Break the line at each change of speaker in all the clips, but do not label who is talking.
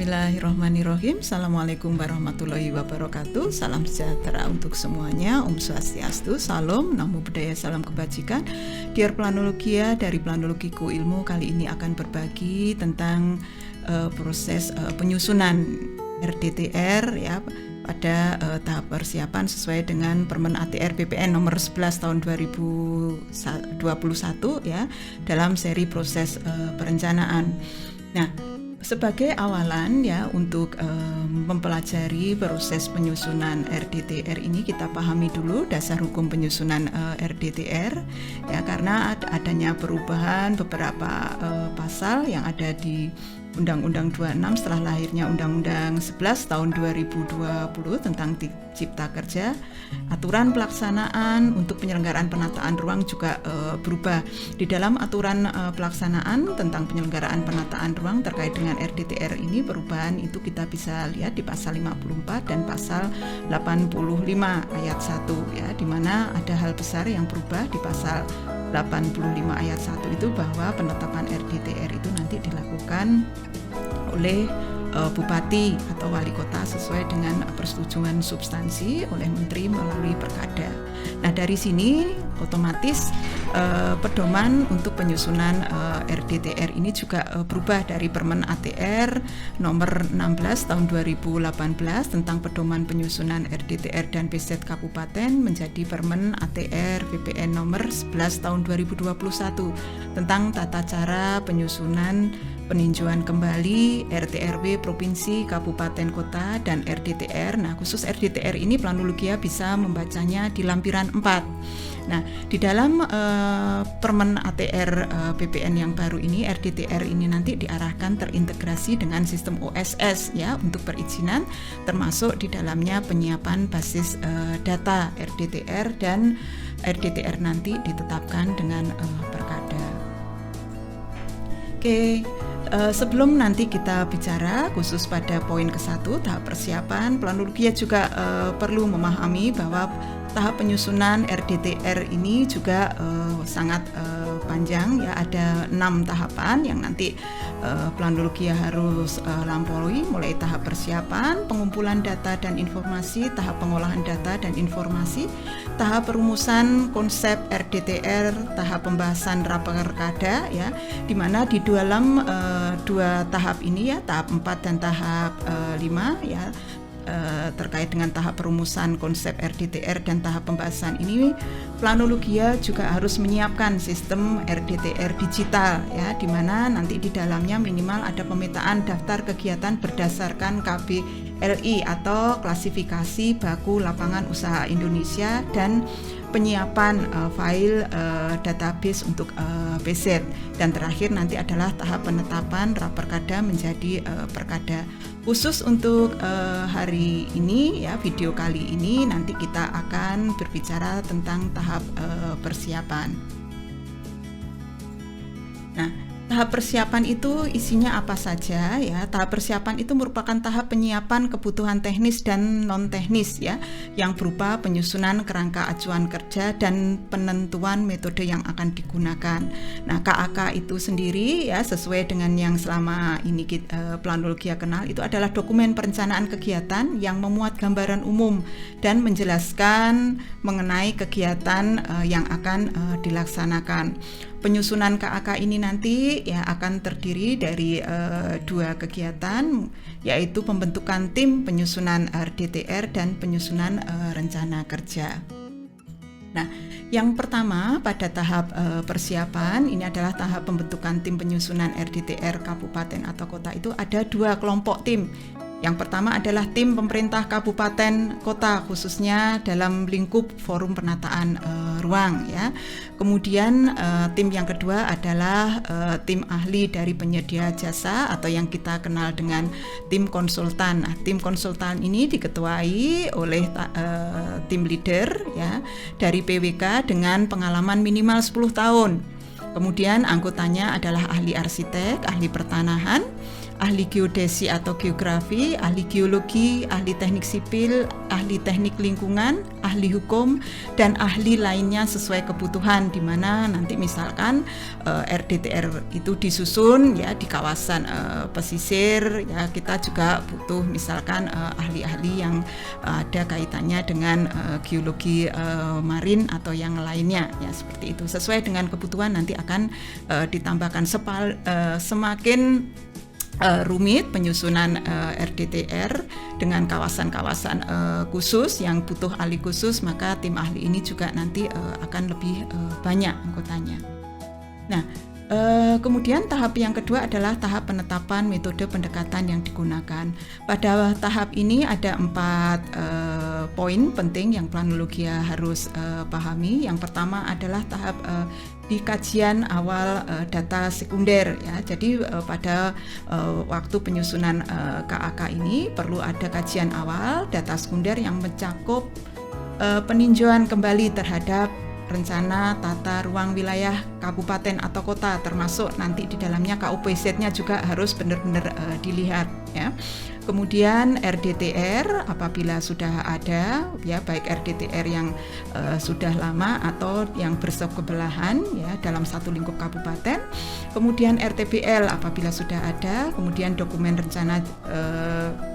Bismillahirrahmanirrahim. Assalamualaikum warahmatullahi wabarakatuh. Salam sejahtera untuk semuanya. Om Swastiastu, Salam, Namo Buddhaya, Salam Kebajikan. Dear Planologia, dari Planologiku Ilmu kali ini akan berbagi tentang proses penyusunan RDTR ya pada tahap persiapan sesuai dengan Permen ATR BPN nomor 11 tahun 2021 ya, dalam seri proses perencanaan. Nah, sebagai awalan ya untuk mempelajari proses penyusunan RDTR ini, kita pahami dulu dasar hukum penyusunan RDTR ya, karena adanya perubahan beberapa pasal yang ada di Undang-Undang 26 setelah lahirnya Undang-Undang 11 tahun 2020 tentang Cipta Kerja. Aturan pelaksanaan untuk penyelenggaraan penataan ruang juga berubah. Di dalam aturan pelaksanaan tentang penyelenggaraan penataan ruang terkait dengan RDTR ini, perubahan itu kita bisa lihat di pasal 54 dan pasal 85 ayat 1 ya, di mana ada hal besar yang berubah di pasal 85 ayat 1 itu, bahwa penetapan RDTR itu nanti dilakukan oleh bupati atau wali kota sesuai dengan persetujuan substansi oleh menteri melalui perkada. Nah, dari sini otomatis pedoman untuk penyusunan RDTR ini juga berubah dari Permen ATR nomor 16 tahun 2018 tentang pedoman penyusunan RDTR dan PZ Kabupaten menjadi Permen ATR BPN nomor 11 tahun 2021 tentang tata cara penyusunan peninjauan kembali RT/RW provinsi, kabupaten, kota, dan RDTR. Nah, khusus RDTR ini Planologia bisa membacanya di lampiran 4. Nah, di dalam Permen ATR BPN yang baru ini, RDTR ini nanti diarahkan terintegrasi dengan sistem OSS ya untuk perizinan, termasuk di dalamnya penyiapan basis data RDTR, dan RDTR nanti ditetapkan dengan perkada. Oke. Sebelum nanti kita bicara khusus pada poin ke-1 tahap persiapan, Planologia juga perlu memahami bahwa tahap penyusunan RDTR ini juga sangat panjang ya, ada 6 tahapan yang nanti Planologia harus lampaui, mulai tahap persiapan, pengumpulan data dan informasi, tahap pengolahan data dan informasi, tahap perumusan konsep RDTR, tahap pembahasan raperkada ya, di mana di dalam dua tahap ini ya, tahap 4 dan tahap 5 ya, terkait dengan tahap perumusan konsep RDTR dan tahap pembahasan ini, Planologia juga harus menyiapkan sistem RDTR digital ya, di mana nanti di dalamnya minimal ada pemetaan daftar kegiatan berdasarkan KBLI atau klasifikasi baku lapangan usaha Indonesia, dan penyiapan file database untuk PZ, dan terakhir nanti adalah tahap penetapan raperkada menjadi perkada. Khusus untuk hari ini ya, video kali ini nanti kita akan berbicara tentang tahap persiapan. Nah, tahap persiapan itu isinya apa saja ya? Tahap persiapan itu merupakan tahap penyiapan kebutuhan teknis dan non teknis ya, yang berupa penyusunan kerangka acuan kerja dan penentuan metode yang akan digunakan. Nah, KAK itu sendiri ya, sesuai dengan yang selama ini Planologia kenal, itu adalah dokumen perencanaan kegiatan yang memuat gambaran umum dan menjelaskan mengenai kegiatan yang akan dilaksanakan. Penyusunan KAK ini nanti ya akan terdiri dari 2 kegiatan, yaitu pembentukan tim penyusunan RDTR dan penyusunan rencana kerja. Nah, yang pertama pada tahap persiapan ini adalah tahap pembentukan tim penyusunan RDTR kabupaten atau kota. Itu ada 2 kelompok tim. Yang pertama adalah tim pemerintah kabupaten kota, khususnya dalam lingkup forum penataan ruang ya. Kemudian tim yang kedua adalah tim ahli dari penyedia jasa atau yang kita kenal dengan tim konsultan. Nah, tim konsultan ini diketuai oleh tim leader ya dari PWK dengan pengalaman minimal 10 tahun. Kemudian anggotanya adalah ahli arsitek, ahli pertanahan, ahli geodesi atau geografi, ahli geologi, ahli teknik sipil, ahli teknik lingkungan, ahli hukum, dan ahli lainnya sesuai kebutuhan, di mana nanti misalkan RDTR itu disusun ya di kawasan pesisir ya, kita juga butuh misalkan ahli-ahli yang ada kaitannya dengan geologi marin atau yang lainnya ya, seperti itu. Sesuai dengan kebutuhan nanti akan ditambahkan. Semakin rumit penyusunan RDTR dengan kawasan-kawasan khusus yang butuh ahli khusus, maka tim ahli ini juga nanti akan lebih banyak anggotanya. Nah, kemudian tahap yang kedua adalah tahap penetapan metode pendekatan yang digunakan. Pada tahap ini ada 4 poin penting yang planologia harus pahami. Yang pertama adalah tahap di kajian awal data sekunder ya. Jadi pada waktu penyusunan KAK ini perlu ada kajian awal data sekunder yang mencakup peninjauan kembali terhadap rencana tata ruang wilayah kabupaten atau kota, termasuk nanti di dalamnya KUPZ-nya juga harus benar-benar dilihat ya. Kemudian RDTR apabila sudah ada ya, baik RDTR yang sudah lama atau yang bersebelahan ya dalam satu lingkup kabupaten. Kemudian RTBL apabila sudah ada, kemudian dokumen rencana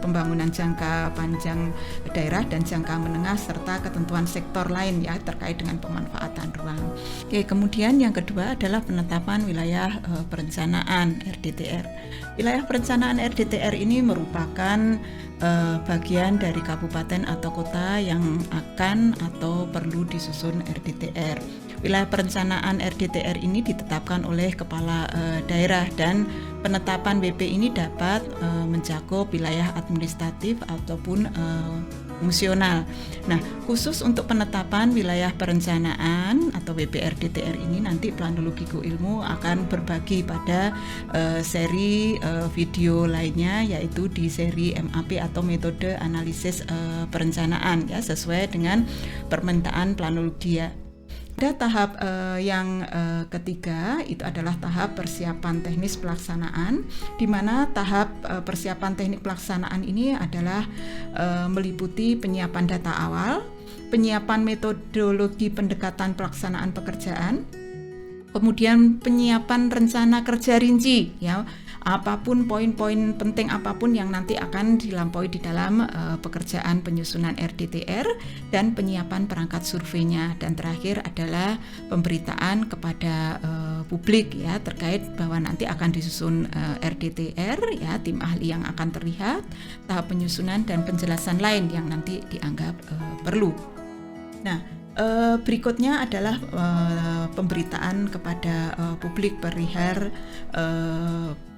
pembangunan jangka panjang daerah dan jangka menengah serta ketentuan sektor lain ya terkait dengan pemanfaatan ruang. Oke, kemudian yang kedua adalah penetapan wilayah perencanaan RDTR. Wilayah perencanaan RDTR ini merupakan bagian dari kabupaten atau kota yang akan atau perlu disusun RDTR. Wilayah perencanaan RDTR ini ditetapkan oleh kepala daerah, dan penetapan WP ini dapat mencakup wilayah administratif ataupun fungsional. Nah, khusus untuk penetapan wilayah perencanaan atau WP RDTR ini nanti Planologi Go Ilmu akan berbagi pada seri video lainnya, yaitu di seri MAP atau metode analisis perencanaan ya, sesuai dengan permintaan Planologia. Ada tahap yang ketiga, itu adalah tahap persiapan teknis pelaksanaan, di mana tahap persiapan teknik pelaksanaan ini adalah meliputi penyiapan data awal, penyiapan metodologi pendekatan pelaksanaan pekerjaan, kemudian penyiapan rencana kerja rinci ya, apapun poin-poin penting apapun yang nanti akan dilampaui di dalam pekerjaan penyusunan RDTR, dan penyiapan perangkat surveinya, dan terakhir adalah pemberitaan kepada publik ya terkait bahwa nanti akan disusun RDTR ya, tim ahli yang akan terlihat, tahap penyusunan dan penjelasan lain yang nanti dianggap perlu. Nah, berikutnya adalah pemberitaan kepada publik perihal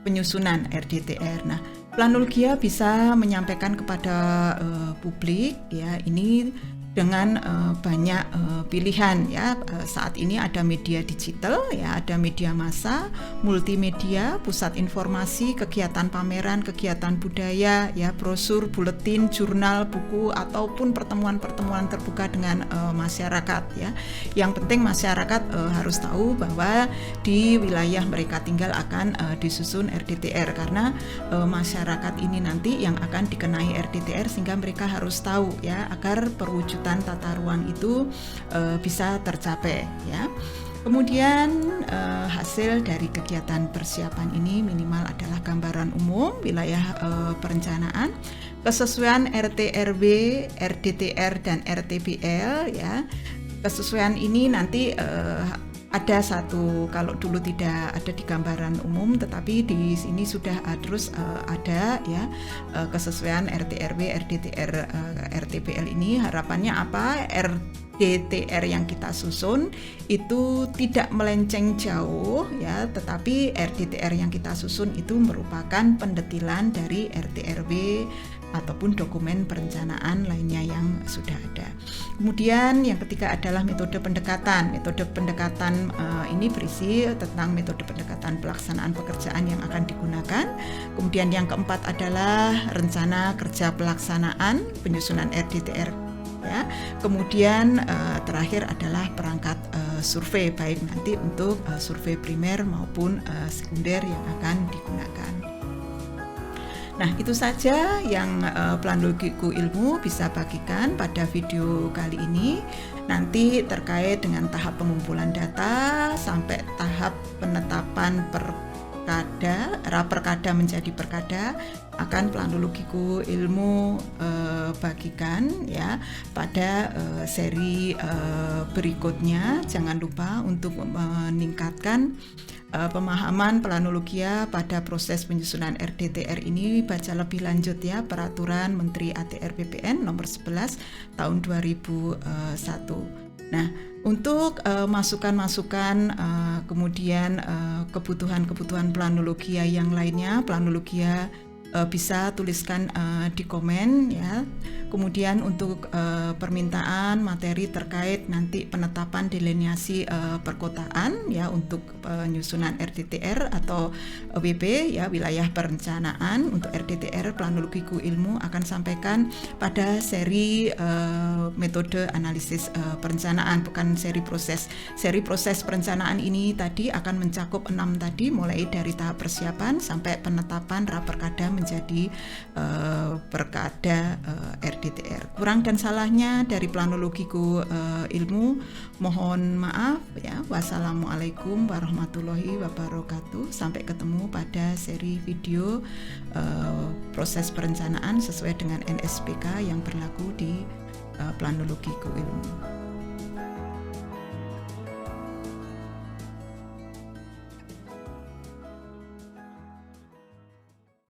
penyusunan RDTR. Nah, Planologia bisa menyampaikan kepada publik ya ini dengan banyak pilihan ya. Saat ini ada media digital ya, ada media massa, multimedia, pusat informasi, kegiatan pameran, kegiatan budaya ya, brosur, buletin, jurnal, buku, ataupun pertemuan-pertemuan terbuka dengan masyarakat ya. Yang penting masyarakat harus tahu bahwa di wilayah mereka tinggal akan disusun RDTR, karena masyarakat ini nanti yang akan dikenai RDTR, sehingga mereka harus tahu ya agar perwujudan tata ruang itu bisa tercapai ya. Kemudian hasil dari kegiatan persiapan ini minimal adalah gambaran umum wilayah perencanaan, kesesuaian RT/RW, RDTR dan RTBL ya. Kesesuaian ini nanti ada satu, kalau dulu tidak ada di gambaran umum, tetapi di sini sudah terus ada ya kesesuaian RT/RW, RDTR, RTBL ini. Harapannya apa? RDTR yang kita susun itu tidak melenceng jauh ya, tetapi RDTR yang kita susun itu merupakan pendetilan dari RT/RW ataupun dokumen perencanaan lainnya yang sudah ada. Kemudian yang ketiga adalah metode pendekatan. Metode pendekatan ini berisi tentang metode pendekatan pelaksanaan pekerjaan yang akan digunakan. Kemudian yang keempat adalah rencana kerja pelaksanaan penyusunan RDTR ya. Kemudian terakhir adalah perangkat survei, baik nanti untuk survei primer maupun sekunder yang akan digunakan. Nah, itu saja yang Planologiku Ilmu bisa bagikan pada video kali ini. Nanti terkait dengan tahap pengumpulan data sampai tahap penetapan raperkada menjadi perkada akan Planologiku Ilmu bagikan ya pada seri berikutnya. Jangan lupa untuk meningkatkan pemahaman planologia pada proses penyusunan RDTR ini. Baca lebih lanjut ya Peraturan Menteri ATR BPN nomor 11 tahun 2001. Nah, untuk masukan-masukan kemudian kebutuhan-kebutuhan planologia yang lainnya, planologia bisa tuliskan di komen ya. Kemudian untuk permintaan materi terkait nanti penetapan delineasi perkotaan ya untuk penyusunan RDTR atau WP ya, wilayah perencanaan. Untuk RDTR Planologiku Ilmu akan sampaikan pada seri metode analisis perencanaan, bukan seri proses. Seri proses perencanaan ini tadi akan mencakup 6 tadi, mulai dari tahap persiapan sampai penetapan raperkada menjadi perkada RDTR. Kurang dan salahnya dari Planologiku Ilmu mohon maaf ya. Wassalamualaikum warahmatullahi wabarakatuh. Sampai ketemu pada seri video proses perencanaan sesuai dengan NSPK yang berlaku di Planologiku Ilmu.